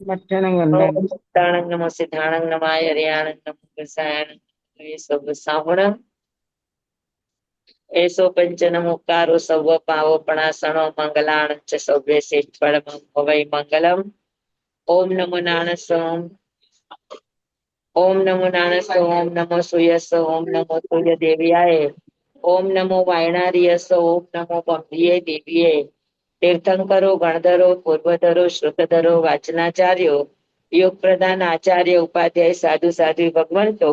મુક્તાણંગ નમો સિદ્ધાણંગ નમાય હરિયાણંગ નમો કૃષ્ણાયણંગ એસો સાવણ એસો પંચન મુક્તારો સૌ પાવો પણાસણો મંગલાણ ચ સૌભ્ય શેષ્ઠળ ભવૈ મંગલમ ઓમ નમો નાણસ ઓમ નમો નાણસ ઓમ નમો સૂયસ ઓમ નમો સૂર્ય દેવ્યાય ઓમ નમો વાયણાર્યસ ઓમ નમો બંધ્યે દેવીએ તીર્થંકરો ગણધરો પૂર્વધરો શ્રુતધરો વાચનાચાર્યો યોગ પ્રધાન આચાર્ય ઉપાધ્યાય સાધુ સાધ્વી ભગવંતો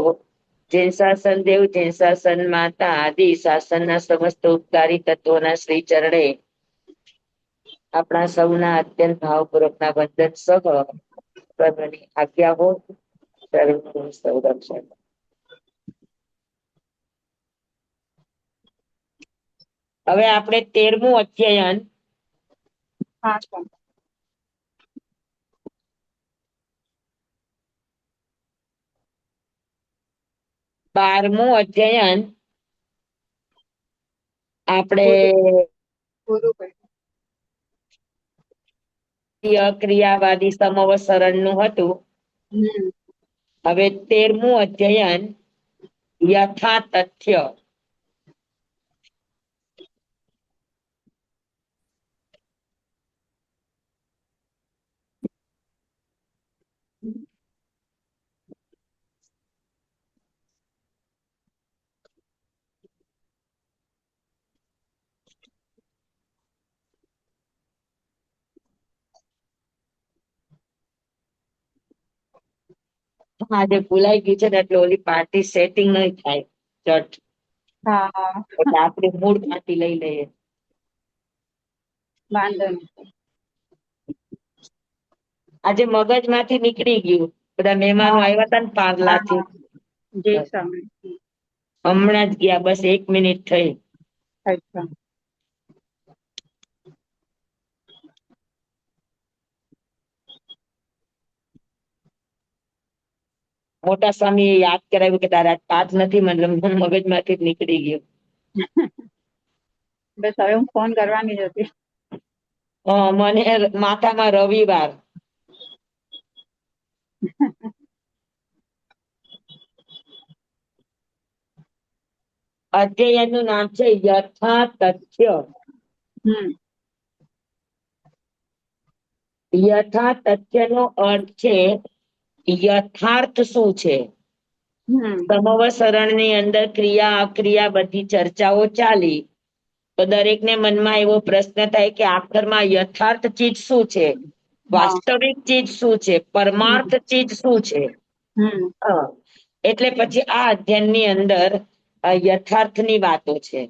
જૈન શાસન દેવ જૈન શાસન માતા આદિ શાસનના સમસ્ત ઉપકારી તત્વોના શ્રી ચરણે આપણા સૌના અત્યંત ભાવપૂર્વકના વંદન સહ સર્વની આજ્ઞા હો સર્વનું સંરક્ષણ. હવે આપણે 13મું અધ્યયન 12મું અધ્યયન આપણે ક્રિયાવાદી સમવસરણનું હતું. હવે 13મું અધ્યયન યથા તથ્ય. આજે ભૂલાઈ ગઈ છે ને એટલે ઓલી પાર્ટી સેટિંગ નહીં થાય ચટ એટલે આપણે મૂળ પાર્ટી લઈ લઈએ. આજે મગજ માંથી નીકળી ગયું. બધા મહેમાનો આવ્યા હતા ને પાર્લાથી હમણાં જ ગયા, બસ 1 મિનિટ થઈ. મોટા સ્વામી યાદ કરાવ્યું કે તારા પાઠ નથી, મતલબ મગજ માંથી જ નીકળી ગયું. બસ હવે હું ફોન કરવાની જ હતી. મને માથામાં રવિવાર. અધ્યયનનું નામ છે યથા તથ્ય. યથા તથ્યનો અર્થ છે યથાર્થ શું છે. સમવસરણની અંદર ક્રિયા અક્રિયા બધી ચર્ચાઓ ચાલી, તો દરેકને મનમાં એવો પ્રશ્ન થાય કે આખરમાં યથાર્થ ચીજ શું છે, વાસ્તવિક ચીજ શું છે, પરમાર્થ ચીજ શું છે. એટલે પછી આ અધ્યયનની અંદર યથાર્થની વાતો છે.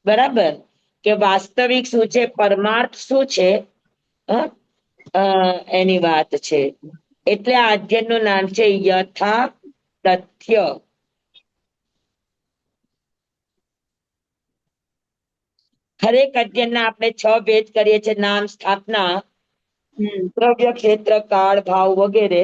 બરાબર, કે વાસ્તવિક શું છે, પરમાર્થ શું છે, એની વાત છે. એટલે આ અધ્યયનનું નામ છે યથા તથ્ય. હરેક અધ્યયનના આપણે 6 ભેદ કરીએ છીએ: નામ, સ્થાપના, દ્રવ્ય, ક્ષેત્ર, કાળ, ભાવ વગેરે.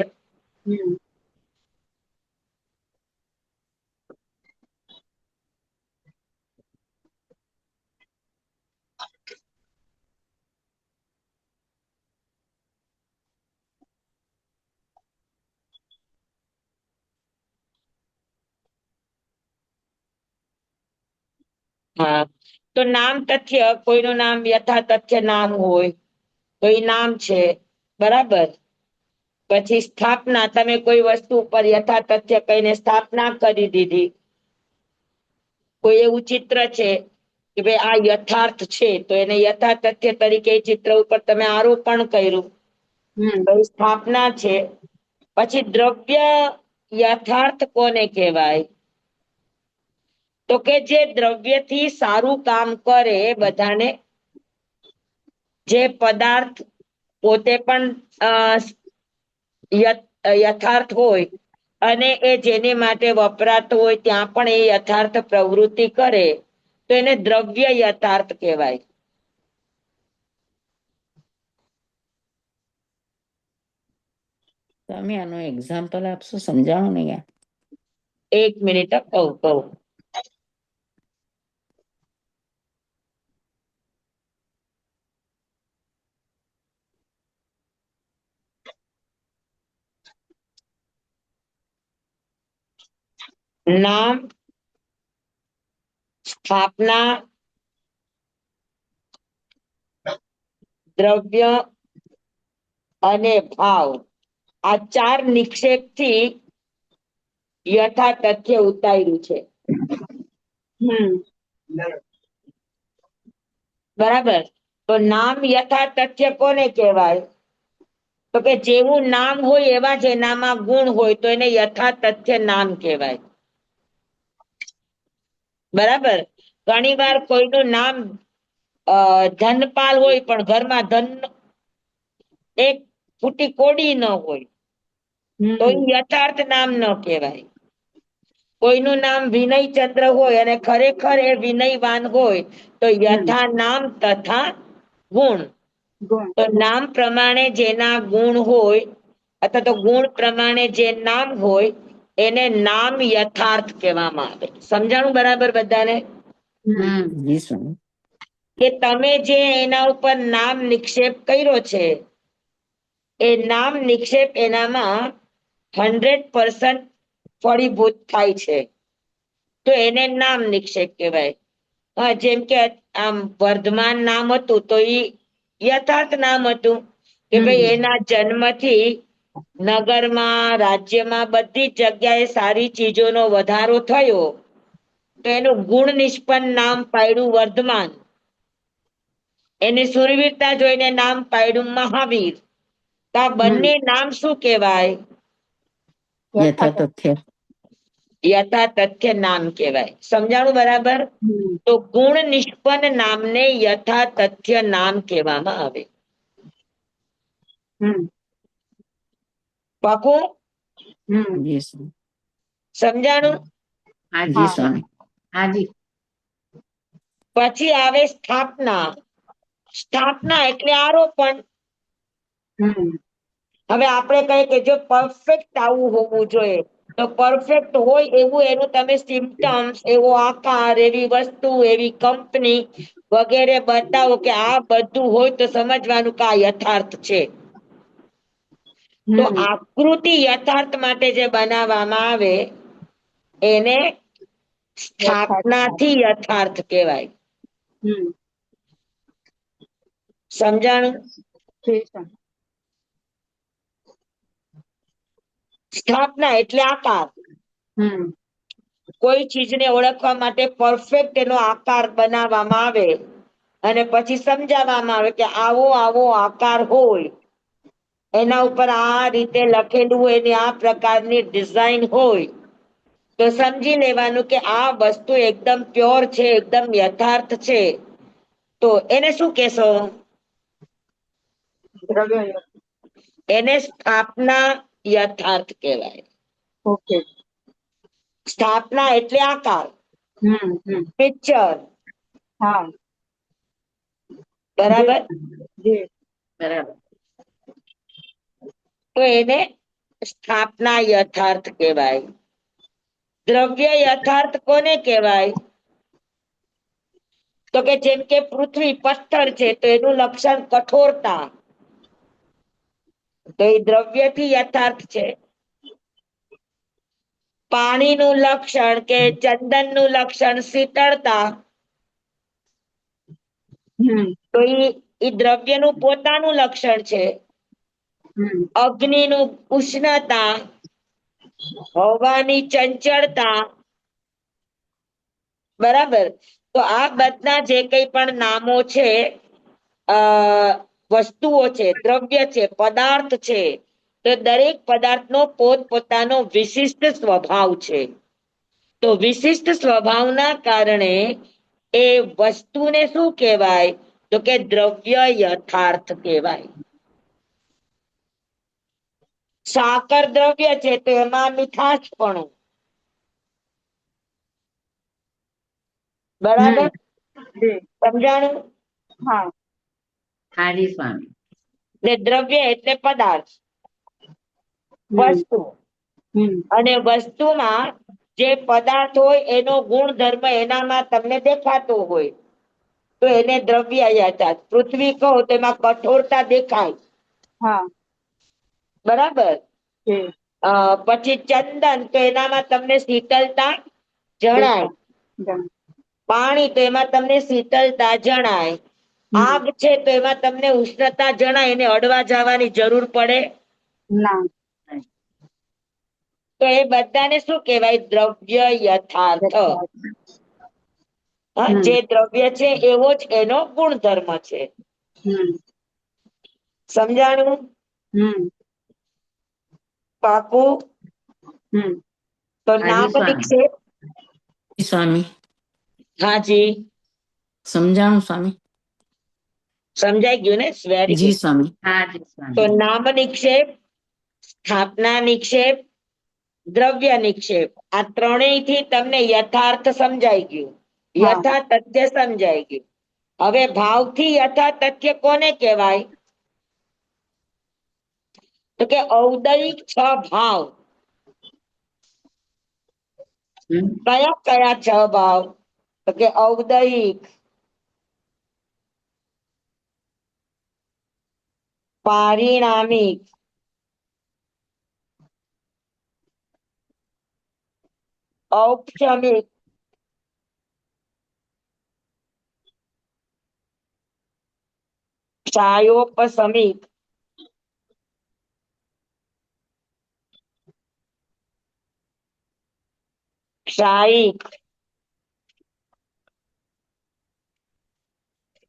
હા, તો નામ તથ્ય, કોઈનું નામ યથા તથ્ય નામ હોય તો એ નામ છે. બરાબર. પછી સ્થાપના, તમે કોઈ વસ્તુ ઉપર યથા તથ્ય કહીને સ્થાપના કરી દીધી. કોઈ એવું ચિત્ર છે કે ભાઈ આ યથાર્થ છે, તો એને યથા તથ્ય તરીકે એ ચિત્ર ઉપર તમે આરોપણ કર્યું, તો સ્થાપના છે. પછી દ્રવ્ય યથાર્થ કોને કહેવાય? તો કે જે દ્રવ્યથી સારું કામ કરે બધાને, જે પદાર્થ પોતે પણ યથાર્થ હોય અને એ જેને માટે વપરાતો હોય ત્યાં પણ એ યથાર્થ પ્રવૃત્તિ કરે, તો એને દ્રવ્ય યથાર્થ કહેવાય. તમે આનું એક્ઝામ્પલ આપશો, સમજાવો ને યાર. 1 મિનિટ કહું. નામ, સ્થાપના, દ્રવ્ય અને ભાવ, આ 4 નિક્ષેપ થી યથા તથ્ય ઉતાર્યું છે. હમ બરાબર. તો નામ યથા તથ્ય કોને કહેવાય? તો કે જેવું નામ હોય એવા જ એનામાં ગુણ હોય તો એને યથા તથ્ય નામ કહેવાય. બરાબર. ઘણી વાર કોઈનું નામ ધનપાલ હોય પણ ઘરમાં ધન એક ફૂટી કોડી ન હોય તો એ યથાર્થ નામ ન કહેવાય. કોઈનું નામ વિનયચંદ્ર હોય અને ખરેખર એ વિનયવાન હોય તો યથા નામ તથા ગુણ. ગુણ. તો નામ પ્રમાણે જેના ગુણ હોય અથવા તો ગુણ પ્રમાણે જે નામ હોય એને નામ યથાર્થ કહેવામાં આવે. સમજાણું બરાબર બધાને? જી સ્વામી. કે તમે જે એના ઉપર નામ નિક્ષેપ કર્યો છે એ નામ નિક્ષેપ એનામાં 100% ફળીભૂત થાય છે તો એને નામ નિક્ષેપ કહેવાય. હા, જેમ કે આમ વર્ધમાન નામ હતું તો એ યથાર્થ નામ હતું કે ભાઈ એના જન્મથી નગરમાં, રાજ્યમાં બધી જ જગ્યાએ સારી ચીજોનો વધારો થયો તો એનું ગુણ નિષ્પન્ન નામ પાડ્યું વર્ધમાન. એની સુરવીરતા જોઈને નામ પાડ્યું મહાવીર. તો આ બંને નામ શું કહેવાય? યથા તથ્ય. યથા તથ્ય નામ કહેવાય. સમજાણું બરાબર? તો ગુણ નિષ્પન્ન નામને યથા તથ્ય નામ કહેવામાં આવે. પાકું? જી સ્વામી. સમજાણું? જી સ્વામી. હાજી. પછી આવે સ્થાપના. સ્થાપના એટલે આરોપણ. હવે આપણે કહીએ કે જો પરફેક્ટ આવું હોવું જોઈએ તો પરફેક્ટ હોય એવું એનું તમે સિમ્ટમ્સ, એવો આકાર, એવી વસ્તુ, એવી કંપની વગેરે બતાવો કે આ બધું હોય તો સમજવાનું કે આ યથાર્થ છે. તો આકૃતિ યથાર્થ માટે જે બનાવવામાં આવે એને સ્થાપનાથી યથાર્થ કહેવાય. સમજાણું? સ્થાપના એટલે આકાર. કોઈ ચીજને ઓળખવા માટે પરફેક્ટ એનો આકાર બનાવવામાં આવે અને પછી સમજાવવામાં આવે કે આવો આવો આકાર હોય, એના ઉપર આ રીતે લખેલું હોય, એની આ પ્રકારની ડિઝાઇન હોય તો સમજી લેવાનું કે આ વસ્તુ એકદમ પ્યોર છે, એકદમ યથાર્થ છે. તો એને શું કહેશો? એને સ્થાપના યથાર્થ કહેવાય. ઓકે. સ્થાપના એટલે આકાર, પિક્ચર. હા. બરાબર? બરાબર. તો એને સ્થાપના યથાર્થ કહેવાય. દ્રવ્ય યથાર્થ કોને કહેવાય? તો કે જેમ કે પૃથ્વી પથ્થર છે તો એનું લક્ષણ કઠોરતા, તો એ દ્રવ્યથી યથાર્થ છે. પાણીનું લક્ષણ કે ચંદનનું લક્ષણ શીતળતા, તો એ દ્રવ્યનું પોતાનું લક્ષણ છે. અગ્નિનું ઉષ્ણતા, હવાની ચંચળતા. બરાબર. તો આ બધા જે કંઈ પણ નામો છે, વસ્તુઓ છે, દ્રવ્ય છે, પદાર્થ છે, તો દરેક પદાર્થનો પોતપોતાનો વિશિષ્ટ સ્વભાવ છે. તો વિશિષ્ટ સ્વભાવના કારણે એ વસ્તુને શું કહેવાય? તો કે દ્રવ્ય યથાર્થ કહેવાય. સાકર દ્રવ્ય છે તો એમાં મીઠાશપણું. બરાબર? સમજાણું? હા. હાજી સ્વામી. ને દ્રવ્ય એટલે પદાર્થ, વસ્તુ. અને વસ્તુમાં જે પદાર્થ હોય એનો ગુણધર્મ એનામાં તમને દેખાતો હોય તો એને દ્રવ્ય યથાર્થ. પૃથ્વી કહો તો એમાં કઠોરતા દેખાય. હા. બરાબર? પછી ચંદન, તો એનામાં તમને શીતળતા જણાય. જણ. પાણી, તો એમાં તમને શીતળતા જણાય. આગ છે તો એમાં તમને ઉષ્ણતા જણાય. એને અડવા જવાની જરૂર પડે ના. તો એ બધાને શું કહેવાય? દ્રવ્ય યથાર્થ. હા, જે દ્રવ્ય છે એવો જ એનો ગુણધર્મ છે. હમ. સમજાણું? હમ. પાકું? હમ. તો હાજી નામ સ્વામી. નિક્ષેપ. સ્વામી હાજી, સમજાણું સ્વામી. સમજાઈ ગયું ને? વેરી જી ગુડ. સ્વામી. હાજી તો સ્વામી. નામ નિક્ષેપ, સ્થાપના નિક્ષેપ, દ્રવ્ય નિક્ષેપ, આ ત્રણેય થી તમને યથાર્થ સમજાઈ ગયું. હા. યથા તથ્ય સમજાઈ ગયું. હવે ભાવથી યથા તથ્ય કોને કહેવાય? તો કે ઔદયિક 6 ભાવ. કયા કયા 6 ભાવ? તો કે ઔદયિક, પારિણામિક, ઔપચારિક, ક્ષાયોપશમિક, ક્ષાયિક,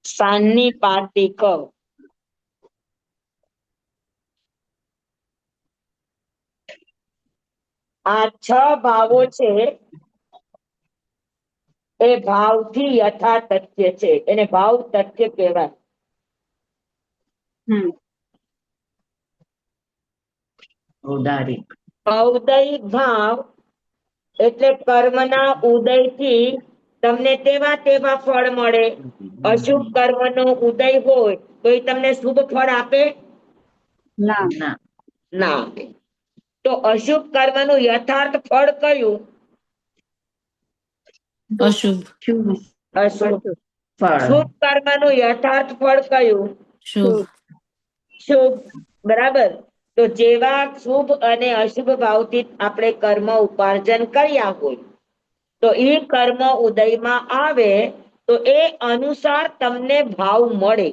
સાન્નિપાતિક. આ 6 ભાવો છે એ ભાવથી યથા તથ્ય છે. એને ભાવ તથ્ય કહેવાય. હમ. ઔદારિક. ઔદયિક ભાવ એટલે કર્મના ઉદયથી તમને તેવા ફળ મળે. અશુભ કર્મનો ઉદય હોય તો એ તમને શુભ ફળ આપે? ના. ના. ના આપે. તો અશુભ કર્મનું યથાર્થ ફળ કયું? અશુભ. શુભ. અશુભ. ફળ. શુભ કર્મનું યથાર્થ ફળ કયું? શુભ. શુભ. બરાબર. તો જેવા શુભ અને અશુભ ભાવથી આપણે કર્મ ઉપાર્જન કર્યા હોય, તો એ કર્મ ઉદયમાં આવે તો એ અનુસાર તમને ભાવ મળે.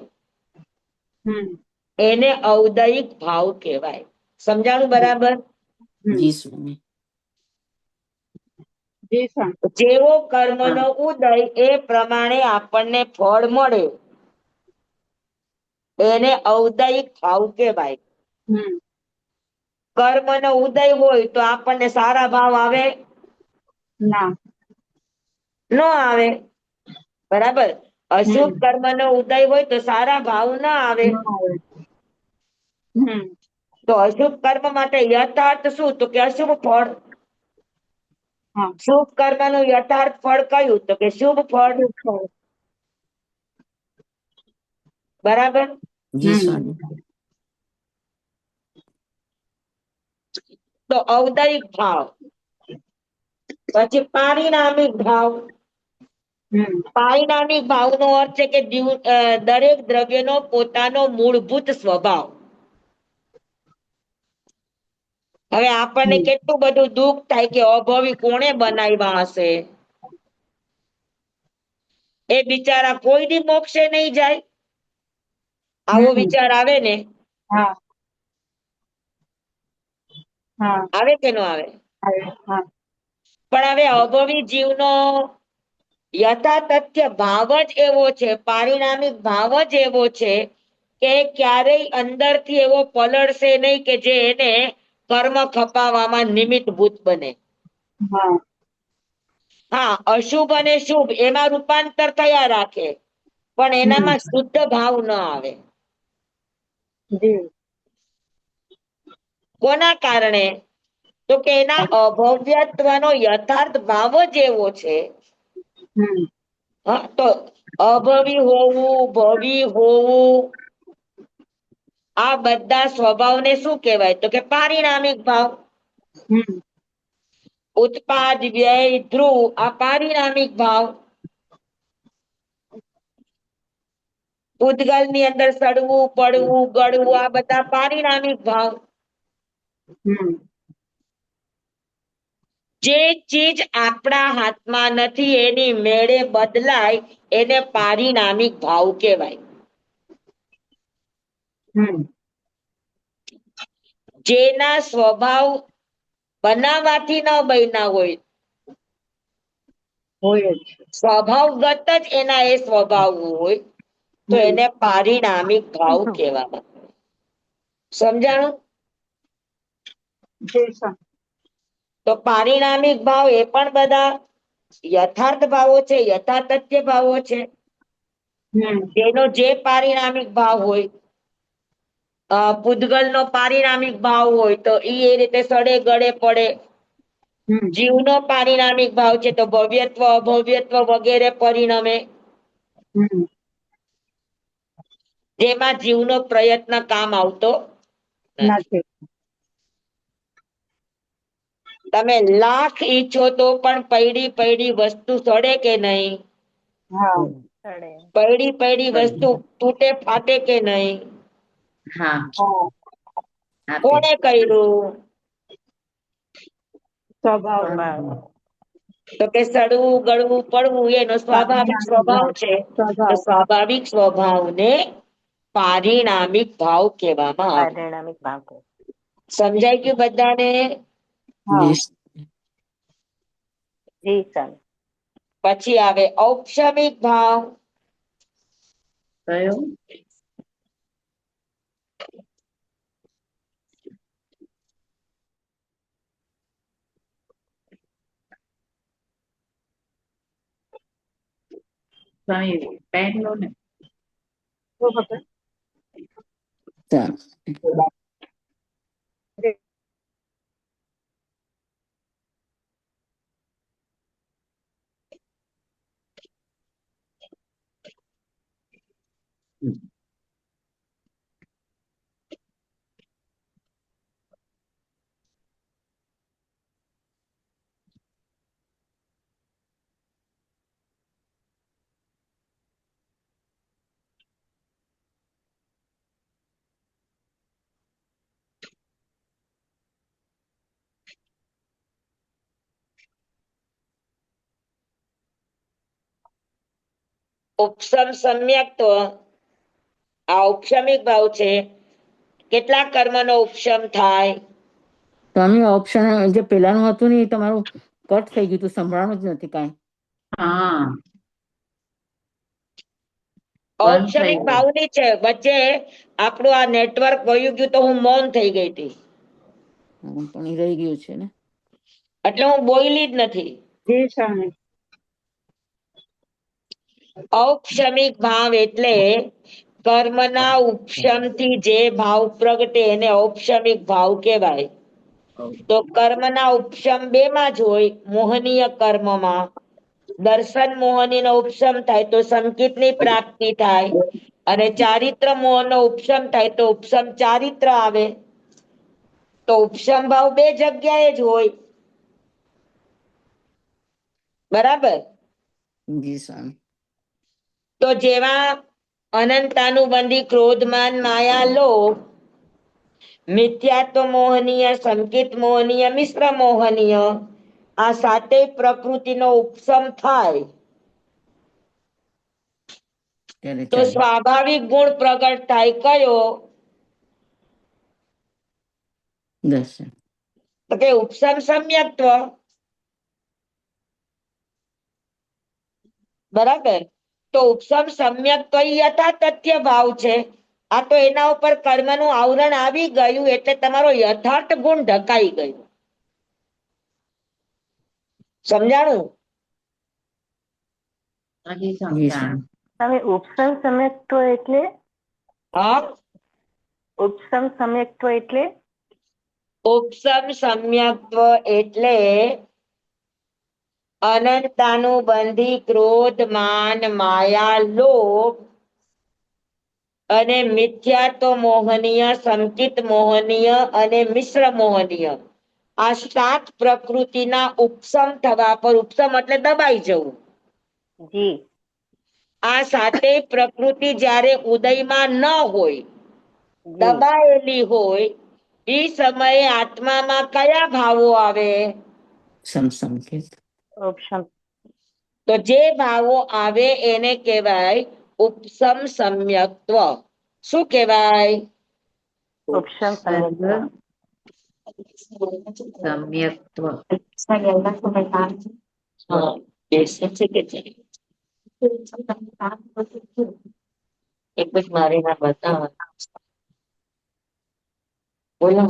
હમ. એને ઔદયિક ભાવ કહેવાય. સમજાણું બરાબર? જી સ્વામી. જી સ્વામી. જેવો કર્મનો ઉદય એ પ્રમાણે આપણને ફળ મળે. એને ઔદયિક ભાવ કહેવાય. હમ. કર્મનો ઉદય હોય તો આપણને સારા ભાવ આવે? ના. ન આવે. બરાબર. અશુભ હમ. કર્મનો ઉદય હોય તો સારા ભાવ ના આવે. ના આવે. હમ. તો અશુભ કર્મ માટે યથાર્થ શું? તો કે અશુભ ફળ. હા. શુભ કર્મનું યથાર્થ ફળ કયું? તો કે શુભ ફળ. શુભ ફળ. બરાબર. જી સ્વામી. તો ઔદયિક ભાવ. પછી પારિણામિક ભાવ. હમ. પારિણામિક ભાવનો અર્થ છે કે દરેક દ્રવ્યનો પોતાનો મૂળભૂત સ્વભાવ. હવે આપણને હમ. કેટલું બધું દુઃખ થાય કે અભાવી કોણે બનાવ્યા હશે? એ બિચારા કોઈ દી મોક્ષે નહીં જાય. આવો હમ. વિચાર આવે ને? હા. હા. આવે કે ન આવે? આવે. હા. પણ હવે અભાવી જીવનો યથા તથ્ય ભાવ જ એવો છે, પારિણામિક ભાવ જ એવો છે કે ક્યારેય અંદરથી એવો પલળશે નહીં કે જે એને કર્મ ખપાવવામાં નિમિત્તભૂત બને. હા. હા, અશુભ અને શુભ એમાં રૂપાંતર થયા રાખે, પણ હમ. એનામાં શુદ્ધ ભાવ ન આવે. જી. કોના કારણે? તો કે એના અભવ્યત્વનો યથાર્થ ભાવ જ એવો છે. હમ. હા, તો અભવી હોવું, ભવી હોવું, આ બધા સ્વભાવને શું કહેવાય? તો કે પારિણામિક ભાવ. હમ. ઉત્પાદ, વ્યય, ધ્રુવ આ પારિણામિક ભાવ. પૂતગલની અંદર સડવું, પડવું, ગળવું આ બધા પારિણામિક ભાવ. હમ. જે ચીજ આપણા હાથમાં નથી એની મેળે બદલાય એને પારિણામિક ભાવ કહેવાય. હમ જેના સ્વભાવ બનાવવાથી ન બન્યા હોય, હોય જ. સ્વભાવગત જ એના એ સ્વભાવ હોય તો હમ એને પારિણામિક ભાવ કહેવામાં આવે. સમજાણું? જી સ્વામી. તો પારિણામિક ભાવ એ પણ બધા યથાર્થ ભાવો છે, યથાતથ્ય ભાવો છે. હમ તેનો જે પારિણામિક ભાવ હોય, પૂતગલનો પારિણામિક ભાવ હોય તો ઈ એ રીતે સડે ગળે પડે. હમ જીવનો પારિણામિક ભાવ છે તો ભવ્યત્વ, અભવ્યત્વ વગેરે પરિણમે. હમ જેમાં જીવનો પ્રયત્ન કામ આવતો નથી. નથી. તમે લાખ ઈચ્છો તો પણ પૈડી વસ્તુ સડે કે નહીં? હા. પૈડી વસ્તુ તૂટે ફાટે કે નહીં? હા હા. આપે કોણે કર્યું? સ્વભાવ. તો કે સડવું ગળવું પડવું એનો સ્વાભાવિક પારિણામિક સ્વભાવ ભાવ. છે. તો સ્વભાવ. સ્વાભાવિક સ્વભાવને પારિણામિક ભાવ કહેવામાં આવે. પરિણામિક ભાવ કહે. સમજાઈ ગયું બધાને? હા. જી જી સ્વામી. પછી આવે ઔપચામિક ભાવ. કયો? સ્વામી પેન લો ને. શું ખબર? ચાલો. ઉપસમ સમ્યક્ત્વ આ ઔપચામિક ભાવ છે. કેટલા કર્મનો ઉપશમ થાય? સ્વામી ઓપ્શન જે પેલાનું હતું ને એ તમારું કટ થઈ ગયું હતું, સંભળાણું જ નથી કાંઈ. હા બંધ થઈ ઔપચામિક ગયું. ભાવની છે. વચ્ચે આપણું આ નેટવર્ક વયું ગયું તો હું મૌન થઈ ગઈ હતી. પણ એ રહી ગયું છે ને. એટલે હું બોયલી જ નથી. જી સ્વામી. ઔપચામિક ભાવ એટલે કર્મના ઉપશમથી જે ભાવ પ્રગટે એને ઔપચામિક ભાવ કહેવાય. તો કર્મના ઉપશમ બે માં જ હોય. મોહનીય કર્મમાં દર્શન મોહનીનો ઉપશમ થાય તો સંકિતની પ્રાપ્તિ થાય, અને ચારિત્ર મોહનો ઉપશમ થાય તો ઉપશમ ચારિત્ર આવે. તો ઉપશમ ભાવ બે જગ્યાએ જ હોય. બરાબર? જી સ્વામી. તો જેવા અનંતાનુબંધી ક્રોધમાન માયા લોભ, મિથ્યાત્વ મોહનીય, સંકિત મોહનીય, મિશ્ર મોહનીય, આ સાતેય પ્રકૃતિનો ઉપશમ થાય ત્યારે તો ચાલે. સ્વાભાવિક ગુણ પ્રગટ થાય. કયો? દર્શન. તો કે ઉપશમ સમ્યક્ત્વ. બરાબર? તો ઉપશમ સમ્યક્ત્વ યથાતથ્ય ભાવ છે. આ તો એના ઉપર કર્મનું આવરણ આવી ગયું એટલે તમારો યથાર્થ ગુણ ઢકાઈ ગયો. સમજાણું? જી સ્વામી. સ્વામી ઉપસમ સમ્યક્ત્વ એટલે? હા, ઉપસમ સમ્યક્ત્વ એટલે? ઉપસમ સમ્યક્ત્વ એટલે અનંતાનુબંધી ક્રોધ માન માયા લોભ અને મિથ્યાત્વ મોહનીય, સંકિત મોહનીય અને મિશ્ર મોહનીય, આ સાત પ્રકૃતિના ઉપશમ થવા પર, ઉપશમ એટલે દબાઈ જવું, જી. આ સાતેય પ્રકૃતિ જ્યારે ઉદયમાં ન હોય, જી. દબાયેલી હોય, એ સમયે આત્મામાં કયા ભાવો આવે? સંકેત. ઓપ્શન તો જે ભાવો આવે એને કહેવાય ઉપસમ સમ્યક્ત્વ. શું કહેવાય? ઓપ્શન સમ્યક્ત્વ. હા, બેસે છે કે છે? એક જ મારે ના બતાવો. બોલો.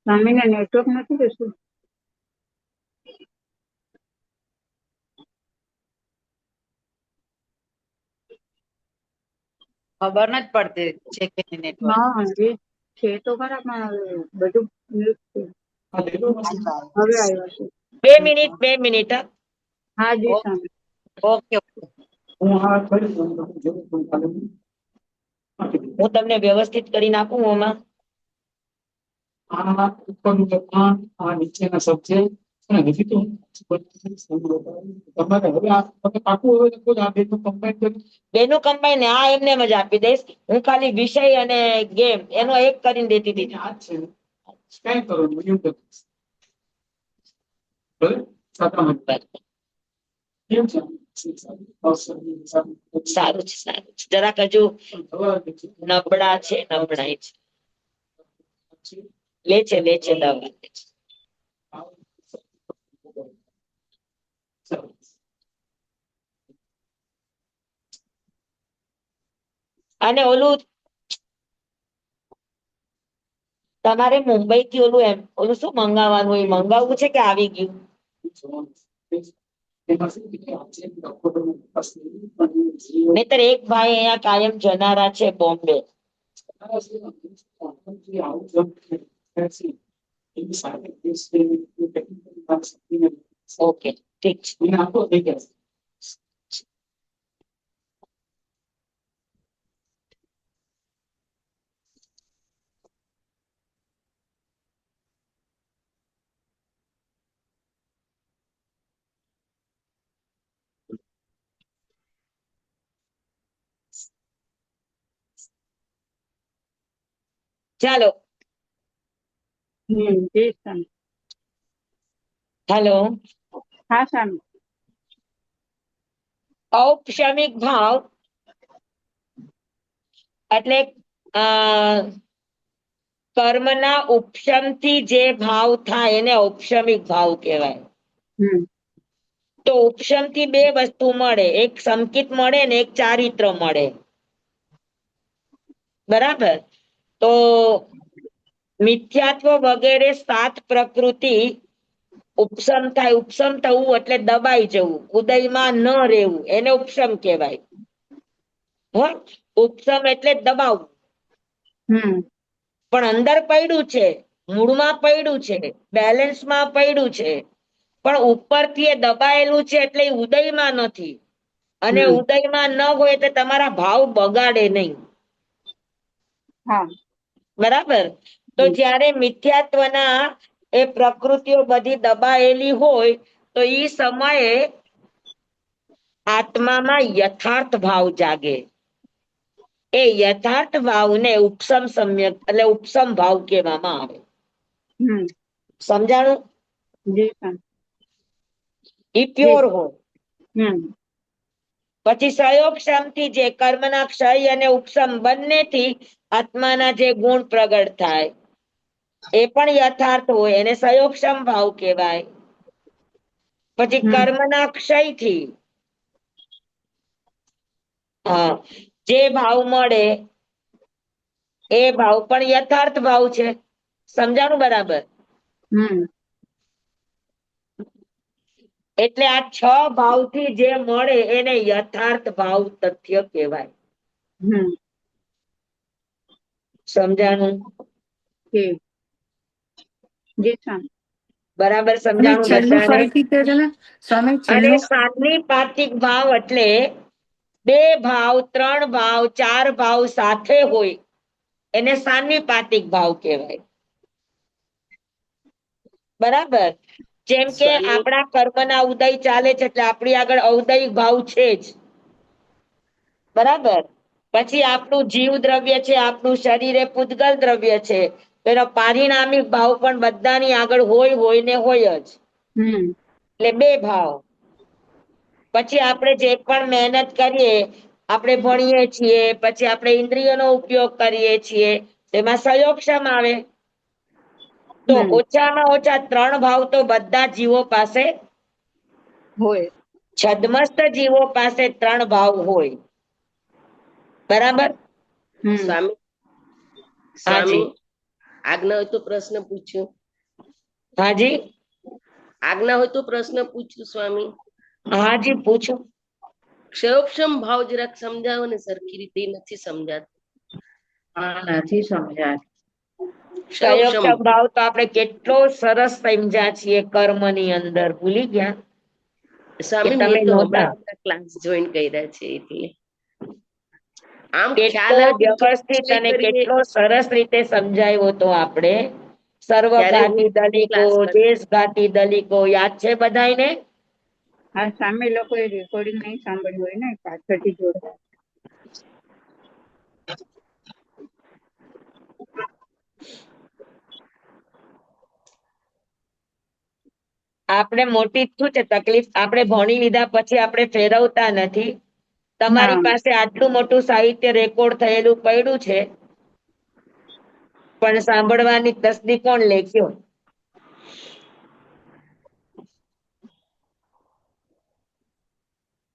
સ્વામીને નેટવર્ક નથી કે શું? ખબર નથી પડતી છે કે નેટવર્ક. હા એ છે તો ખરા પણ હવે બધું mute છે. હવે આવ્યો છે. 2 મિનિટ 2 મિનિટ હા. હા જી સ્વામી. ઓકે હું તમને વ્યવસ્થિત કરી નાખું ઓમાં. આ ઉપરનું લખાણ, આ નીચેના સબ્જેક્ટ અને હજી તો તમારે હવે આ તમે પાકું હોય તો જ આ બેનું કમ્બાઈન કરી બેનું કમ્બાઈન આ એમને જ આપી દઈશ. હું ખાલી વિષય અને ગેમ એનો એક કરીને દેતી હતી. આ જ છે કઈ કરો એવું બધું ભલે સાતામાં કેમ છે સારું છે જરાક હજુ નબળા છે નબળાઈ છે. લે છે દવા લે છે. અને ઓલું તમારે મુંબઈ થી ઓલું શું મંગાવવાનું એ મંગાવવું છે કે આવી ગયું? નહીતર એક ભાઈ અહીંયા કાયમ જનારા છે બોમ્બે. ઓકે ઠીક છે. ચાલો જી સ્વામી. હેલો. હા સ્વામી. ઔપચારિક ભાવ એટલે કર્મના ઉપશમ થી જે ભાવ થાય એને ઔપચારિક ભાવ કહેવાય. તો ઉપશમ થી બે વસ્તુ મળે, એક સંકિત મળે ને એક ચારિત્ર મળે. બરાબર. તો મિથ્યાત્વ વગેરે 7 પ્રકૃતિ ઉપશમ થાય. ઉપશમ થવું એટલે દબાઈ જવું, ઉદયમાં ન રહેવું, એને ઉપશમ કહેવાય. ઉપશમ એટલે દબાવવું. પણ અંદર પડ્યું છે, મૂળમાં પડ્યું છે, બેલેન્સમાં પડ્યું છે, પણ ઉપરથી એ દબાયેલું છે એટલે એ ઉદયમાં નથી. અને ઉદયમાં ન હોય એટલે તમારા ભાવ બગાડે નહીં. બરાબર. તો જ્યારે મિથ્યાત્વના એ પ્રકૃતિઓ બધી દબાયેલી હોય તો એ સમયે આત્મામાં યથાર્થ ભાવ જાગે. એ યથાર્થ ભાવને ઉપશમ સમ્યક એટલે ઉપશમ ભાવ કહેવામાં આવે. સમજાણું? જી સ્વામી. ઈ પ્યોર હોય. હમ પછી સહયોગ ક્ષમથી જે કર્મના ક્ષય અને ઉપશમ બંનેથી આત્માના જે ગુણ પ્રગટ થાય એ પણ યથાર્થ હોય, એને સહયોગક્ષમ ભાવ કહેવાય. પછી કર્મના ક્ષયથી જે ભાવ મળે એ ભાવ પણ યથાર્થ ભાવ છે. સમજાણું બરાબર? એટલે આ 6 ભાવથી જે મળે એને યથાર્થ ભાવ તથ્ય કહેવાય. સમજાણું? જી સ્વામી. બરાબર અને સમજાણું છેલ્લું બધાને? ફરીથી કહેજો ને સ્વામી, અને છેલ્લું. સાન્નિપાતિક ભાવ એટલે 2 ભાવ 3 ભાવ 4 ભાવ સાથે હોય એને સાન્નિપાતિક ભાવ કહેવાય. બરાબર. જેમ કે આપણા કર્મના ઉદય ચાલે છે એટલે આપણી આગળ અવદય ભાવ છે જ. બરાબર. પછી આપણું જીવ દ્રવ્ય છે, આપણું શરીર એ પૂતગલ દ્રવ્ય છે, એનો પારિણામિક ભાવ પણ બધાની આગળ હોય ને હોય જ. એટલે 2 ભાવ. પછી આપણે જે પણ મહેનત કરીએ, આપણે ભણીએ છીએ, પછી આપણે ઇન્દ્રિયોનો ઉપયોગ કરીએ છીએ, એમાં સહયોગક્ષમ આવે. તો ઓછામાં ઓછા 3 ભાવ તો બધા જીવો પાસે હોય. છદ્મસ્ત જીવો પાસે 3 ભાવ હોય. બરાબર. સ્વામી હાજી. આજ્ઞા હોય તો પ્રશ્ન પૂછ્યો. હાજી આજ્ઞા હોય તો પ્રશ્ન પૂછ્યું સ્વામી. હાજી પૂછો. ક્ષયોક્ષમ ભાવ જરાક સમજાવો ને, સરખી રીતે નથી સમજાતું. નથી સમજાય. ક્ષયોક્ષમ સંયોગ ભાવ તો આપણે કેટલો સરસ સમજ્યા છીએ કર્મ ની અંદર, ભૂલી ગયા સ્વામી, તમે મેં તો નહોતા. હમણાં ક્લાસ જોઈન કર્યા છે એટલે આમ ખ્યાલ કેટલો આવે તો વ્યવસ્થિત વિષય અને કરીએ કેટલો સરસ રીતે સમજાવ્યો તો આપણે. ત્યારે હું સર્વઘાતી દલિકો, ક્લાસ કરું. દેશઘાતી દલિકો યાદ છે બધાયને? આ સામે લોકોએ રેકોર્ડિંગ નહીં સાંભળ્યું હોય ને, પાછળથી જોડે. આપણે મોટી શું છે તકલીફ, આપણે ભણી લીધા પછી આપણે ફેરવતા નથી. તમારી હા. પાસે આટલું મોટું સાહિત્ય રેકોર્ડ થયેલું પડ્યું છે, પણ સાંભળવાની તસ્દી કોણ લેખ્યો?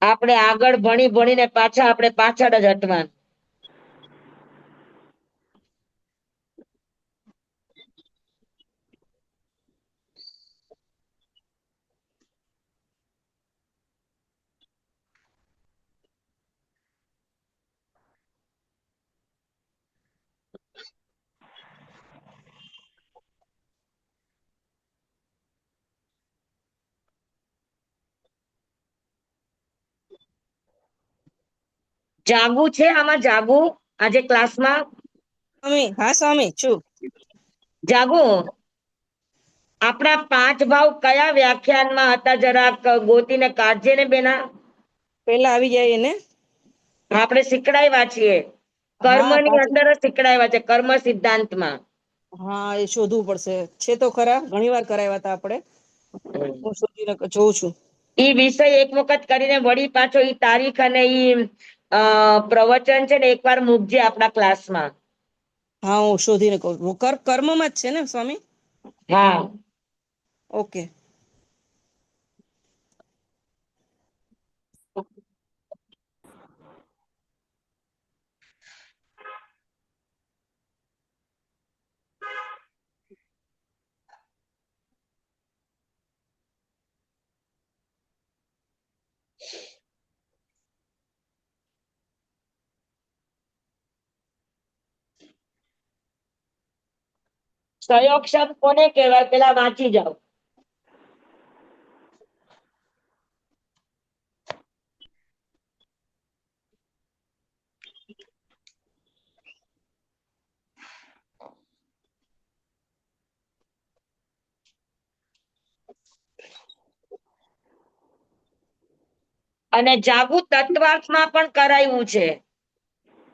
આપણે આગળ ભણી ભણીને પાછા આપણે પાછળ જ હટવાનું. જાગવું છે આમાં, જાગવું આજે ક્લાસમાં સ્વામી, હા સ્વામી છું. જાગવું. આપણા 5 ભાવ કયા વ્યાખ્યાનમાં હતા જરાક ગોતીને કાઢજે ને બેના. પેલા આવી જાય ને. આપણે શીખડાવ્યા છીએ, હા કર્મની અંદર જ શીખડાવ્યા છે, કર્મ સિદ્ધાંતમાં. હા, એ શોધવું પડશે. છે તો ખરા, ઘણી વાર કરાવ્યા હતા આપણે. હું શોધીને જોઉં છું. ઈ વિષય એક વખત કરીને વળી પાછો ઈ તારીખ અને ઈ પ્રવચન છે ને એકવાર મૂકજે આપણા ક્લાસમાં. હા, હું શોધીને કહું. હું કર્મમાં જ છે ને સ્વામી? હા. ઓકે. સયોક્ષમ કોને કહેવાય પેલા વાંચી જાઓ. અને જાગુ તત્વાર્થમાં પણ કરાયું છે.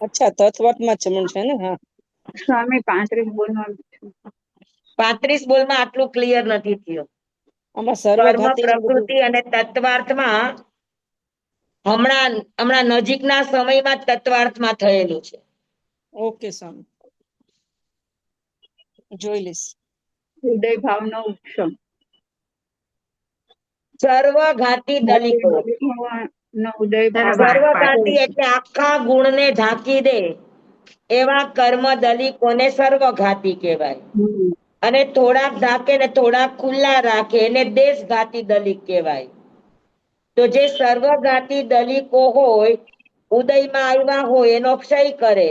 અચ્છા, તત્વાર્થમાં ચમન છે ને. હા સ્વામી 35 બોલવાનું છે. 35 બોલમાં આટલું ક્લિયર નથી થયું. આમાં કર્મ સર્વઘાતી ને બધું. પ્રકૃતિ અને તત્વાર્થમાં હમણાં નજીકના સમયમાં તત્વાર્થમાં થયેલું છે. ઓકે સ્વામી, જોઈ લઈશ. ઉદય ભાવનો ઉપશમ. સર્વઘાતી દલિકો. નો ઉદય ભાવ. સર્વઘાતી એટલે આખા ગુણને ઢાંકી દે એવા કર્મ દલિકોને સર્વઘાતી કહેવાય. હમ. અને થોડાક ઢાંકે ને થોડાક ખુલ્લા રાખે એને દેશઘાતી દલિક કહેવાય. તો જે સર્વઘાતી દલિકો હોય, ઉદયમાં આવ્યા હોય એનો ક્ષય કરે,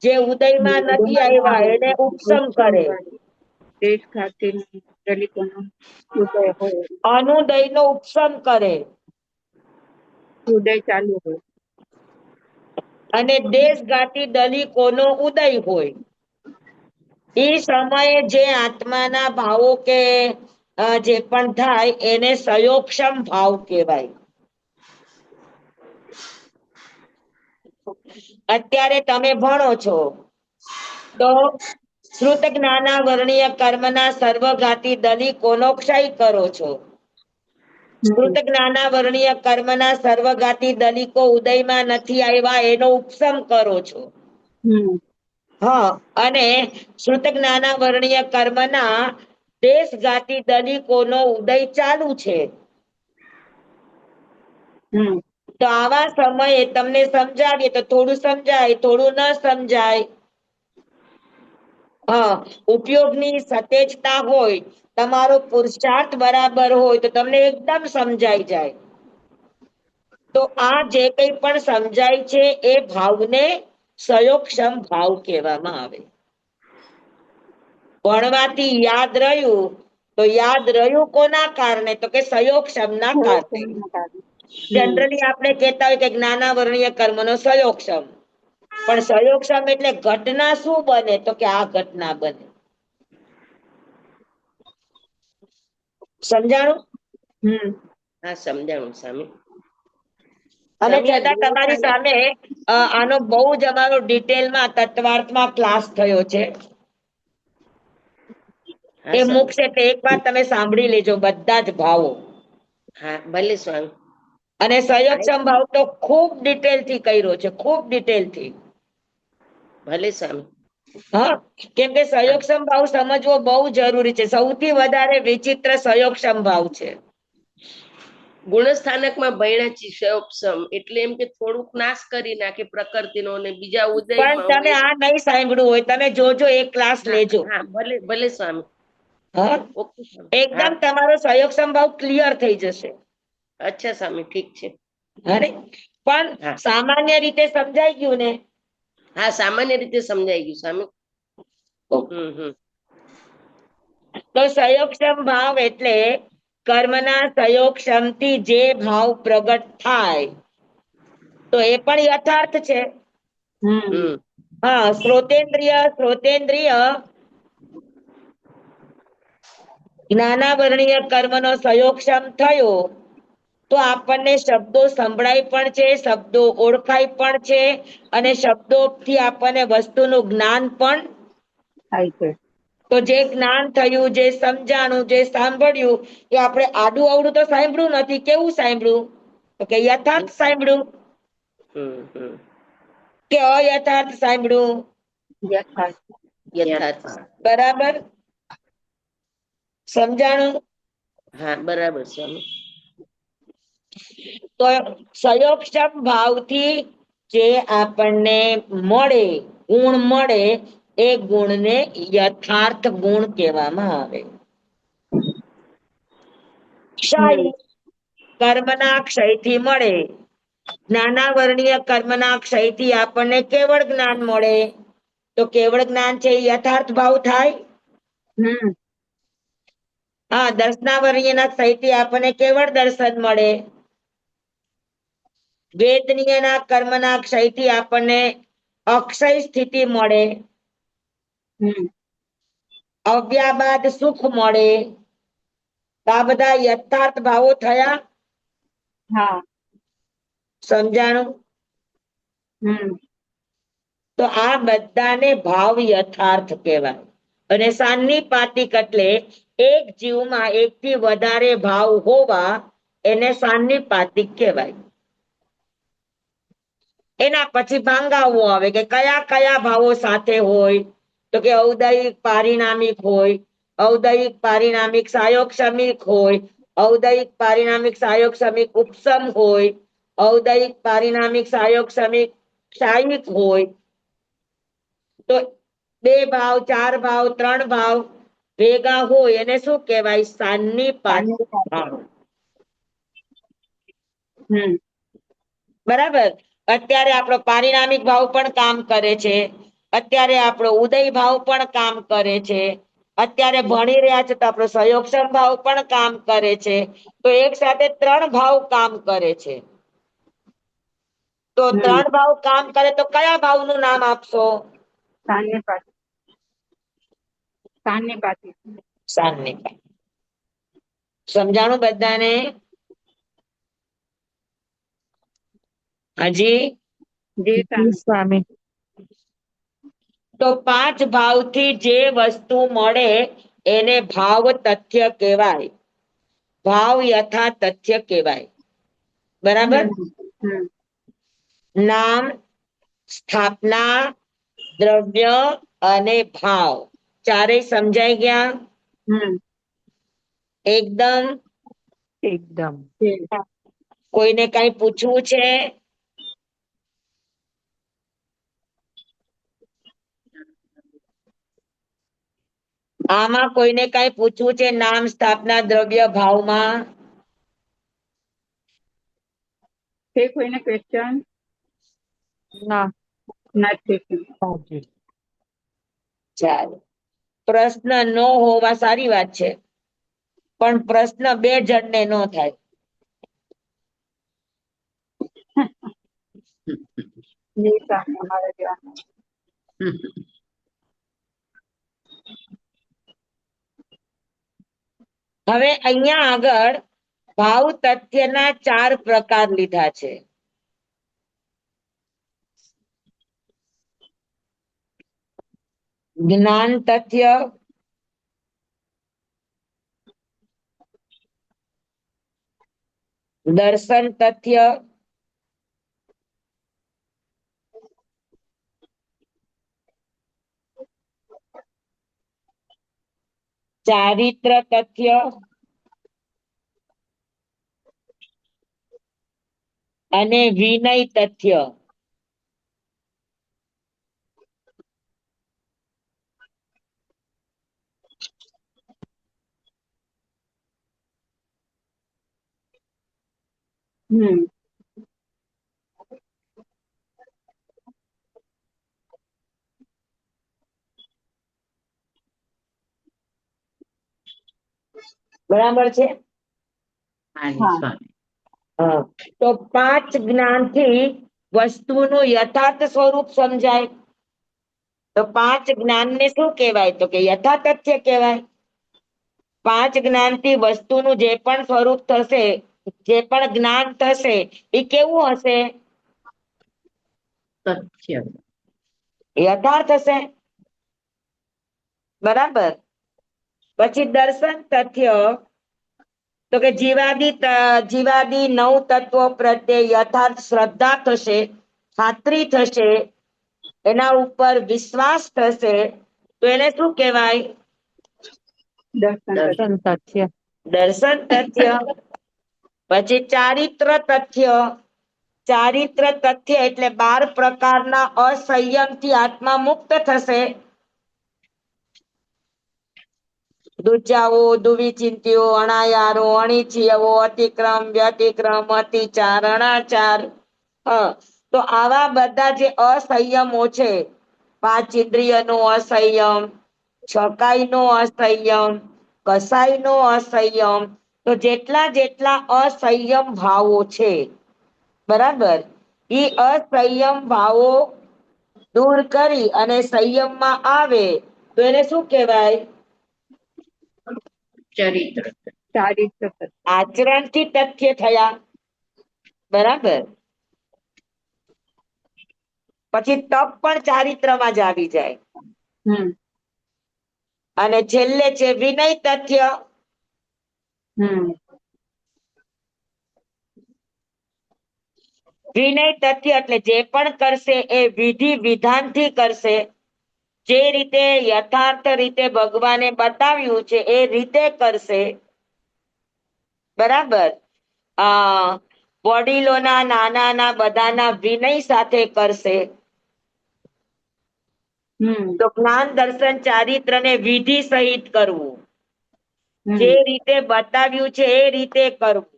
જે ઉદયમાં નથી આવ્યા એને ઉપસમ કરે. દેશ ખાતે દલિતોનો ઉદય હોય, અનુદયનો ઉપસમ કરે. ઉદય ચાલુ હોય. અને દેશઘાતી દલિકોનો ઉદય હોય. એ સમયે જે આત્માના ભાવો કે જે પણ થાય એને સયોક્ષમ ભાવ કહેવાય. અત્યારે તમે ભણો છો તો શ્રુત જ્ઞાના વર્ણીય કર્મના સર્વઘાતી દલિકોનો ક્ષય કરો છો. શ્રુત જ્ઞાના વર્ણીય કર્મના સર્વઘાતી દલિકો ઉદયમાં નથી આવ્યા એનો ઉપસમ કરો છો. હમ. હા, અને શ્રુત જ્ઞાના વર્ણીય કર્મના દેશઘાતી દલિકોનો ઉદય ચાલુ છે. હમ. તો આવા સમયે તમને સમજાવીએ તો થોડું સમજાય, થોડું ન સમજાય. હા, ઉપયોગની સતેજતા હોય, તમારો પુરુષાર્થ બરાબર હોય તો તમને એકદમ સમજાઈ જાય. તો આ જે કંઈ પણ સમજાય છે એ ભાવને સયોક્ષમ ભાવ કહેવામાં આવે. ભણવાથી યાદ રહ્યું તો યાદ રહ્યું કોના કારણે? તો કે સયોક્ષમના કારણે. જનરલી આપણે કહેતા હોય કે જ્ઞાનાવરણીય કર્મનો સયોક્ષમ, પણ સયોક્ષમ એટલે ઘટના શું બને? તો કે આ ઘટના બને. સમજાણું? હા, સમજાણું સ્વામી. અને સ્વામી, આ છતાં તમારી સામે આનો બહુ જ અમારો ડિટેલમાં તત્વાર્થમાં ક્લાસ થયો છે. હા એ સ્વામી. મૂકશે તો એકવાર તમે સાંભળી લેજો બધા જ ભાવો. હા, ભલે સ્વામી. અને સયોક્ષમ ભાવ તો ખૂબ ડિટેલથી કર્યો છે, ખૂબ ડિટેલથી. ભલે સ્વામી. હા, કેમ કે સયોક્ષમ ભાવ સમજવો બહુ જરૂરી છે. સૌથી વધારે વિચિત્ર સયોક્ષમ ભાવ છે. ગુણસ્થાનકમાં ભણ્યા છીએ સયોક્ષમ, એટલે એમ કે થોડુંક નાશ કરી નાખે પ્રકૃતિનો અને બીજા પણ ઉદયમાં તમે હોય. આ નહીં સાંભળ્યું હોય, તમે જોજો એક ક્લાસ હા, લેજો. હા, ભલે ભલે સ્વામી. હા, ઓકે સ્વામી. એકદમ હા, તમારો સયોક્ષમ ભાવ ક્લિયર થઈ જશે. અચ્છા સ્વામી, ઠીક છે. અરે પણ હા. સામાન્ય રીતે સમજાઈ ગયું ને? હા, સામાન્ય રીતે સમજાઈ ગયું સ્વામી. હમ. તો સયોક્ષમ ભાવ એટલે કર્મના સયોક્ષમથી જે ભાવ પ્રગટ થાય, તો એ પણ યથાર્થ છે. હમ. હા, શ્રોતેન્દ્રિય જ્ઞાનાવરણીય કર્મનો સયોક્ષમ થયો તો આપણને શબ્દો સંભળાય પણ છે, શબ્દો ઓળખાય પણ છે, અને શબ્દોથી આપણને વસ્તુનું જ્ઞાન પણ થાય છે. તો જે જ્ઞાન થયું, જે સમજાણું, જે સાંભળ્યું, એ આપણે આડું અવડું તો સાંભળ્યું નથી. કેવું સાંભળ્યું? તો કે યથાર્થ સાંભળ્યું હમ. કે અયથાર્થ સાંભળ્યું? યથાર્થ. બરાબર સમજાણું? હા, બરાબર સ્વામી. તો સયોક્ષમ ભાવથી જે આપણને મળે, ગુણ મળે, એ ગુણને યથાર્થ ગુણ કહેવામાં આવે. ક્ષય કર્મના ક્ષયથી મળે. જ્ઞાનાવરણીય કર્મના ક્ષયથી આપણને કેવળ જ્ઞાન મળે. તો કેવળ જ્ઞાન છે એ યથાર્થ ભાવ થાય. હા, દર્શનાવરણીયના ક્ષયથી આપણને કેવળ દર્શન મળે. વેદનીયના કર્મના ક્ષયથી આપણને અક્ષય સ્થિતિ મળે. અવ્યાબાદ સુખ મળે. આ બધા યથાર્થ ભાવો થયા. હા. સમજાણું? તો આ બધાને ભાવ યથાર્થ કહેવાય. અને સાન્નિપાતિક એટલે એક જીવમાં એકથી વધારે ભાવ હોવા, એને સાન્નિપાતિક કહેવાય. એના પછી ભાંગાવો આવે કે કયા કયા ભાવો સાથે હોય. તો કે ઔદયિક પારિણામિક હોય, ઔદયિક પારિણામિક સાયોક્ષમિક હોય, ઔદયિક પારિણામિક સાયોક્ષમિક ઉપસમ હોય, ઔદયિક પારિણામિક સાયોક્ષમિક ક્ષાયિક હોય. તો 2 ભાવ, 4 ભાવ, 3 ભાવ ભેગા હોય એને શું કહેવાય? સાન્નિપાતિક ભાવ. બરાબર. અત્યારે આપણો પારિણામિક ભાવ પણ કામ કરે છે. અત્યારે આપણો ઉદય ભાવ પણ કામ કરે છે. અત્યારે ભણી રહ્યા છે તો આપણો સયોક્ષમ ભાવ પણ કામ કરે છે. તો એક સાથે 3 ભાવ કામ કરે છે. તો 3 ભાવ કામ કરે તો કયા ભાવનું નામ આપશો? સાન્નિપાતિક. સમજાણું બધાને? હજી સ્વામી. તો 5 ભાવથી જે વસ્તુ મળે એને ભાવ તથ્ય કહેવાય. ભાવ યથા તથ્ય કહેવાય. બરાબર. નામ, સ્થાપના, દ્રવ્ય અને ભાવ ચારેય સમજાઈ ગયા? એકદમ? કોઈને કઈ પૂછવું છે? આમાં કોઈને કઈ પૂછવું છે? નામ, સ્થાપના, દ્રવ્ય, ભાવમાં? છે કોઈને ક્વેશ્ચન? ના. નથી. ચાલો, પ્રશ્ન ન હોવા સારી વાત છે, પણ પ્રશ્ન બે જણને ન થાય. જી સ્વામી, અમારે ત્યાં હવે અહીંયા આગળ ભાવ તથ્યના 4 પ્રકાર લીધા છે. જ્ઞાન તથ્ય, દર્શન તથ્ય, ચારિત્ર તથ્ય અને વિનય તથ્ય. હમ બરાબર છે? હા. હા. તો 5 જ્ઞાનથી વસ્તુનું યથાર્થ સ્વરૂપ સમજાય. તો 5 જ્ઞાનને શું કહેવાય? તો કે યથાતથ્ય કહેવાય. 5 જ્ઞાનથી વસ્તુનું જે પણ સ્વરૂપ થશે, જે પણ જ્ઞાન થશે, એ કેવું હશે? તથ્ય. યથાર્થ હશે. બરાબર. પછી દર્શન તથ્ય, તો કે જીવાદી 9 તત્વો પ્રત્યે યથાર્થ શ્રદ્ધા થશે, ખાતરી થશે, એના ઉપર વિશ્વાસ થશે, તો એને શું કહેવાય? દર્શન તથ્ય. દર્શન તથ્ય. પછી ચારિત્ર તથ્ય. ચારિત્ર તથ્ય એટલે 12 પ્રકારના અસંયમથી આત્મા મુક્ત થશે. દુજાઓ, દુવિચિંત્યો, અણાયારો, અણીચીયવો, અતિક્રમ, વ્યતિક્રમ, અતિચાર, અનાચાર. તો આવા બધા જે અસંયમો છે, 5 ઇન્દ્રિયનો અસંયમ, છકાઈનો અસંયમ, કસાઈનો અસંયમ, તો જેટલા અસંયમ ભાવો છે, બરાબર, એ અસંયમ ભાવો દૂર કરી અને સંયમમાં આવે તો એને શું કહેવાય? ચરિત્ર. ચારિત્ર આચરણથી તથ્ય થયા. બરાબર. પછી તપ પણ ચારિત્રમાં જ આવી જાય. હમ અને છેલ્લે છે વિનય તથ્ય. હમ વિનય તથ્ય એટલે જે પણ કરશે એ વિધિ વિધાનથી કરશે. જે રીતે યથાર્થ રીતે ભગવાને બતાવ્યું છે એ રીતે કરશે. બરાબર. વડીલોના, નાનાના, બધાના વિનય સાથે કરશે. હમ તો જ્ઞાન, દર્શન, ચારિત્ર ને વિધિ સહિત કરવું. હમ જે રીતે બતાવ્યું છે એ રીતે કરવું.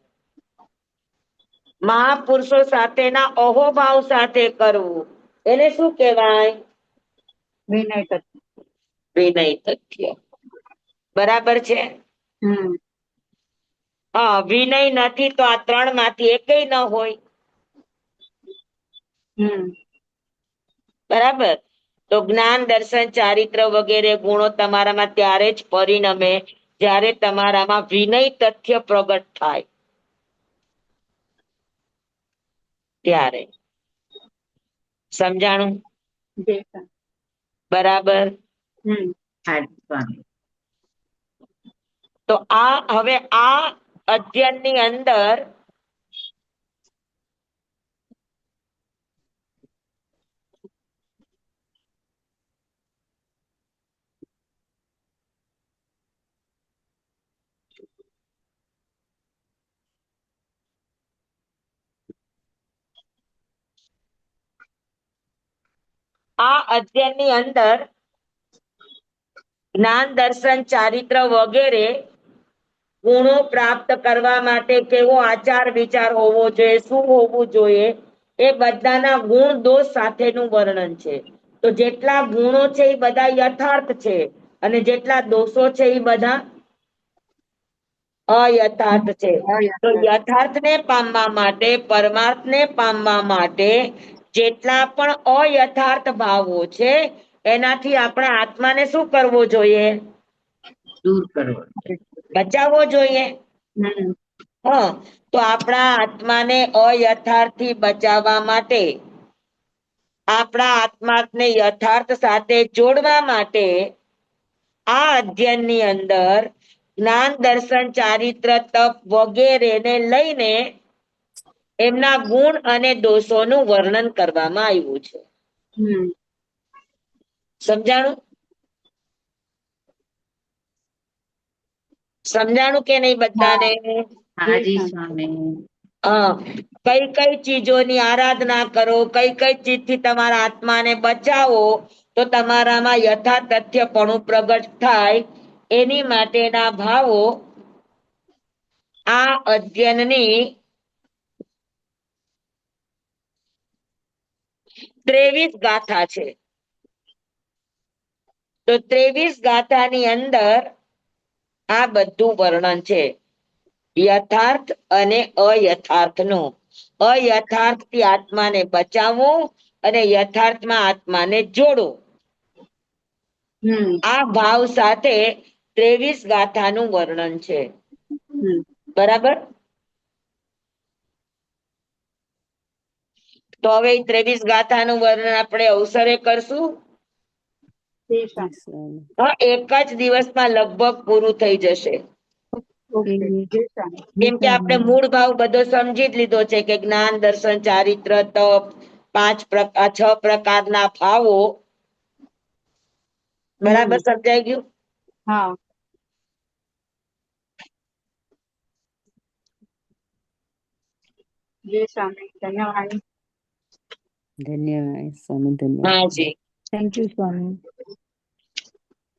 મહાપુરુષો સાથેના અહોભાવ સાથે કરવું. એને શું કહેવાય? વિનય તત્વ. વિનય તથ્ય. બરાબર છે? હમ હા, વિનય નથી તો આ 3 માંથી એકેય ન હોય. હમ બરાબર. તો જ્ઞાન, દર્શન, ચારિત્ર વગેરે ગુણો તમારામાં ત્યારે જ પરિણમે જ્યારે તમારામાં વિનય તથ્ય પ્રગટ થાય. ત્યારે સમજાણું? જી સ્વામી. બરાબર. હમ તો હવે આ અધ્યયનની અંદર જ્ઞાન દર્શન ચારિત્ર વગેરે ગુણો પ્રાપ્ત કરવા માટે કેવો આચાર વિચાર હોવો જોઈએ, શું હોવું જોઈએ, એ બધાના ગુણ દોષ સાથેનું વર્ણન છે. તો જેટલા ગુણો છે એ બધા યથાર્થ છે અને જેટલા દોષો છે એ બધા અયથાર્થ છે. તો યથાર્થને પામવા માટે, પરમાર્થને પામવા માટે જેટલા પણ અયથાર્થ ભાવો છે એનાથી આપણા આત્માને શું કરવો જોઈએ? દૂર કરવો. બચાવવો જોઈએ. હમ હા, તો આપણા આત્માને અયથાર્થથી બચાવવા માટે, આપણા આત્માને યથાર્થ સાથે જોડવા માટે આ અધ્યયનની અંદર જ્ઞાન દર્શન ચારિત્ર તપ વગેરેને લઈને એમના ગુણ અને દોષોનું વર્ણન કરવામાં આવ્યું છે. હમ સમજાણું? સમજાણું કે નહીં બધાને? હાજી સ્વામી. હા, કઈ કઈ ચીજોની આરાધના કરો, કઈ કઈ ચીજથી તમારા આત્માને બચાવો તો તમારામાં યથા તથ્યપણું પ્રગટ થાય, એની માટેના ભાવો આ અધ્યયનની 23 ગાથા છે. તો 23 ગાથાની અંદર આ બધું વર્ણન છે, યથાર્થ અને અયથાર્થનું. અયથાર્થથી આત્માને બચાવવું અને યથાર્થમાં આત્માને જોડો. હમ આ ભાવ સાથે 23 ગાથાનું વર્ણન છે. હમ બરાબર? તો હવે 23 ગાથાનું વર્ણન આપણે અવસરે કરશું. જી સ્વામી. હા, એક જ દિવસમાં લગભગ પૂરું થઈ જશે. ઓકે જી સ્વામી. કેમ કે આપણે મૂળ ભાવ બધો સમજી જ લીધો છે કે જ્ઞાન દર્શન ચારિત્ર તપ 6 પ્રકારના ભાવો. બરાબર સમજાઈ ગયું? હા જી સ્વામી, ધન્યવાદ. ધન્યવાદ સ્વામી, ધન્યવાદ. હાજી. થેન્ક યુ સ્વામી.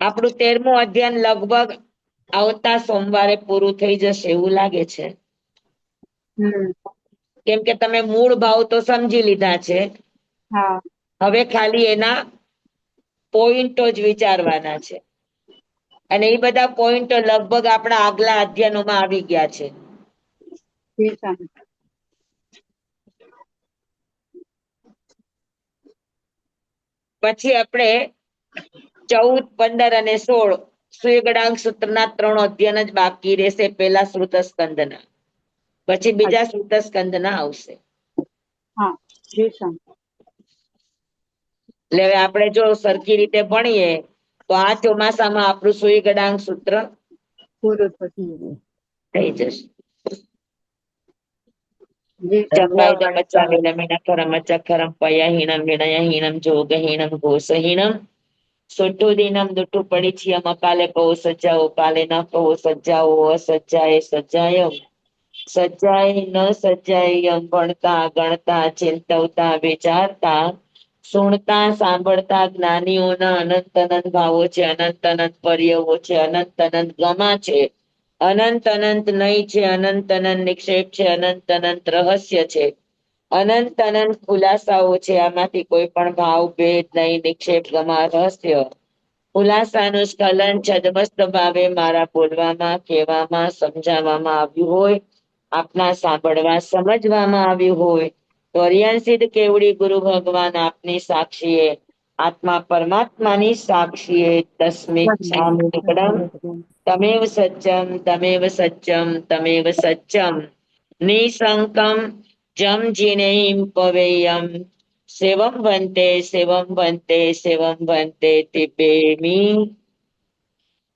આપણું 13મું અધ્યયન લગભગ આવતા સોમવારે પૂરું થઈ જશે એવું લાગે છે. હમ કેમ કે તમે મૂળ ભાવ તો સમજી લીધા છે. હા હવે ખાલી એના પોઈન્ટો જ વિચારવાના છે અને એ બધા પોઈન્ટો લગભગ આપણા આગલા અધ્યયનોમાં આવી ગયા છે. જી સ્વામી. પછી આપણે 14, 15 અને 16 સુયગડાંક સૂત્રના 3 અધ્યયન જ બાકી રહેશે. પેલા શ્રુત સ્કંદના, પછી બીજા શ્રુત સ્કંદના આવશે. હા જી સ્વામી. એટલે હવે આપણે જો સરખી રીતે ભણીએ તો આ ચોમાસામાં આપણું સુયગડાંક સૂત્ર પૂરું થશે. થઈ જશે. જી ચંગાયુધ સ્વામી. મચ્ચામિનમ હિનખરમ મચ્ચખરમ પયહીનમ વિનયહીનમ જોગહીનમ ઘોષહીનમ સુઠ્ઠુદીનમ દુઠ્ઠુ પડીછિયમ અકાલે કહો સજ્જાઓ, કાલે ન કહો સજ્જાઓ, અસજ્જાએ સજ્જાયમ, સજ્જાએ ન સજ્જાયમ, ભણતા ગણતા ચિંતવતા વિચારતા સુણતા સાંભળતા જ્ઞાનીઓના અનંત અનંત ભાવો છે, અનંત અનંત પર્યવો છે, અનંત અનંત ગમા છે, અનંત અનંત નય છે, અનંત અનંત નિક્ષેપ છે, અનંત અનંત રહસ્ય છે, અનંત અનંત ખુલાસાઓ છે. આમાંથી કોઈ પણ ભાવ ભેદ નહીં, નિક્ષેપ ગમા રહસ્ય ખુલાસાનું સ્ખલન છદમસ્ત ભાવે મારા બોલવામાં, કહેવામાં, સમજાવવામાં આવ્યું હોય, આપના સાંભળવા સમજવામાં આવ્યું હોય તો અરિયણ કેવડી ગુરુ ભગવાન આપની સાક્ષીએ, આત્મા પરમાત્માની સાક્ષીએ તસ્મિત છામુકડમ તમેવ સચ્ચમ, તમેવ સચ્ચમ, તમેવ સચ્ચમ નિસંકમ જમ જીનેમ પવેયમ સેવમ વંતે, સેવમ વંતે, સેવમ વંતે તિબેમી.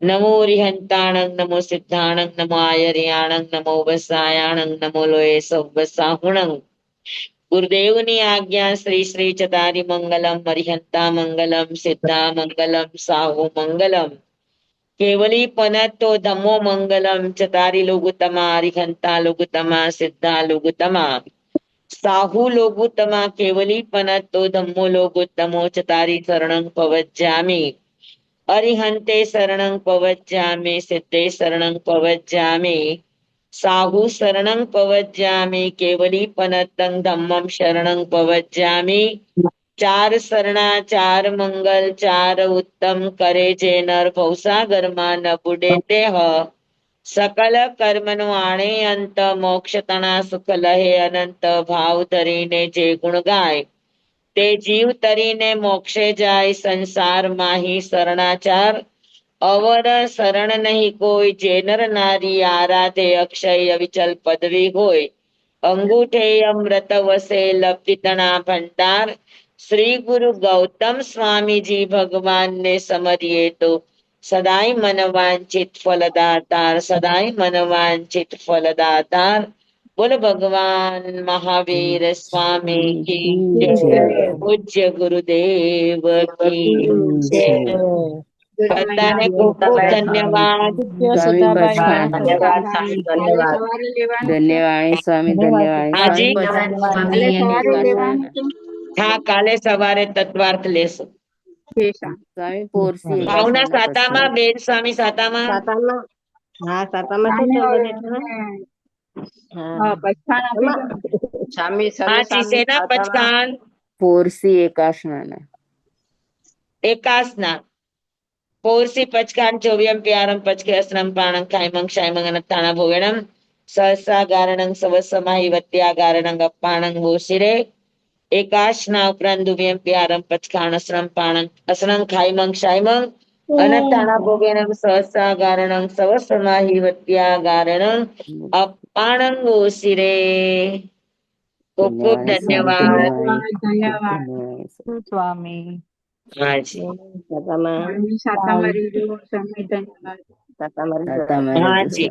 નમો રિહંતાણંગ, નમો સિદ્ધાણંગ, નમો આયર્યાણંગ, નમો વસાયાણંગ, નમો લોય સૌવસાહુણંગ. ગુરુદેવની આજ્ઞા શ્રી શ્રી ચતારી મંગલમ, અરિહંતા મંગલમ, સિદ્ધા મંગલમ, સાહુ મંગલમ, કેવલી પનતો ધમ્મો મંગલમ, ચતારી લોગુતમા, અરિહંતા લોગુતમા, સિદ્ધા લોગુતમા, સાહુ લોગુતમા, કેવલી પનતો ધમ્મો લોગુત્તમો, ચતારી શરણં પવજ્જામિ. અરિહંતે શરણં પવજ્જામિ, સિદ્ધે શરણં પવજ્જામિ, સાહુ શરણં પવજ્જામિ, કેવલી પનતં ધમ્મં શરણં પવજ્જામિ. ચાર શરણા ચાર મંગલ ચાર ઉત્તમ, કરે જે નર ભવસાગરમાં ન બુડે તેહ. સકલ કર્મનો આણે અંત, મોક્ષ તણા સુખ લહે અનંત. ભાવ ધરીને જે ગુણ ગાય, તે જીવ તરીને મોક્ષે જાય. સંસાર માહી શરણાચાર, અવર શરણ નહીં કોઈ. જે નર નારી આરાધે, અક્ષય અવિચલ પદવી હોય. અંગૂઠે અમૃત વસે, લપિતણા ભંડાર. શ્રી ગુરુ ગૌતમ સ્વામીજી ભગવાનને સમરીએ તો, સદાય મન વાંચિત ફલદાતાર, સદાય મન વાંચિત ફલદાતાર. બોલ ભગવાન મહાવીર સ્વામી કી જય. પૂજ્ય ગુરુદેવ કી જય. બધાને ખૂબ ખૂબ ધન્યવાદ. સ્વામી બચકાણ. ધન્યવાદ સ્વામી, ધન્યવાદ. સવારે લેવાનું છે? ધન્યવાદ સ્વામી, ધન્યવાદ હાજી. સ્વામી કાલે સવારે લેવાનું છે? હા, કાલે સવારે તત્વાર્થ લેશું. છે સા. સ્વામી પોરસી ભાવના સાતામાં, બેન સ્વામી સાતામાં. હા સાતામાં શું સામે છે હવે બધે? હા, પછાણ આપી દો. સ્વામી હાજી, સેના પચકાણ? પોરસી એકાશના. એકાસના પૌર્ષી પચકાન ચોવ્યમ પ્યારમ પચકે અસ્રમ પાણં ખાયમં ક્ષાયમં અનત્તાણા ભોગણમ સહસા ગારણં સવસમાહિ વત્યાગારણં અપ્પાણં ગોશિરે. એકાશના ઉપરાંત દુવ્યમ પ્યારમ પચકાણ અસ્રમ પાણં અસરં ખાયમં ક્ષાયમં અનત્તાણા ભોગણમ સહસા ગારણં સવસમાહિ વત્યાગારણં અપ્પાણં ગોશિરે. ખૂબ ખૂબ ધન્યવાદ. ધન્યવાદ. સ્વામી. હાજી સ્વામી સાતામાં રહેજો. સ્વામી ધન્યવાદ. હાજી.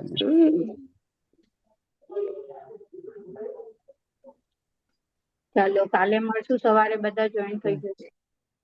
ચાલો કાલે મળશું સવારે, બધા જોઈન થઈ જશે.